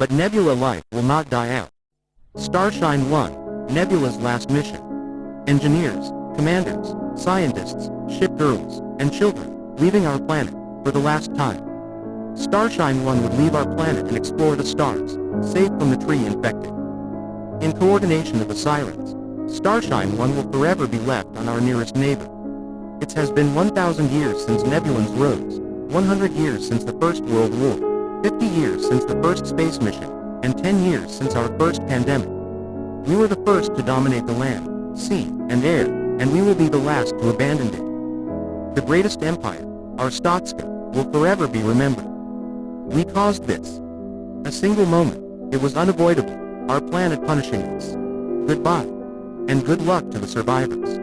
But Nebula life will not die out. Starshine 1, Nebula's last mission. Engineers, commanders, scientists, ship girls, and children, leaving our planet, for the last time. Starshine 1 would leave our planet and explore the stars, safe from the tree infected. In coordination of the Sirens, Starshine 1 will forever be left on our nearest neighbor. It has been 1,000 years since Nebulans rose, 100 years since the First World War, 50 years since the first space mission, and 10 years since our first pandemic. We were the first to dominate the land, sea, and air, and we will be the last to abandon it. The greatest empire, our Statska, will forever be remembered. We caused this. A single moment, it was unavoidable, our planet punishing us. Goodbye. And good luck to the survivors.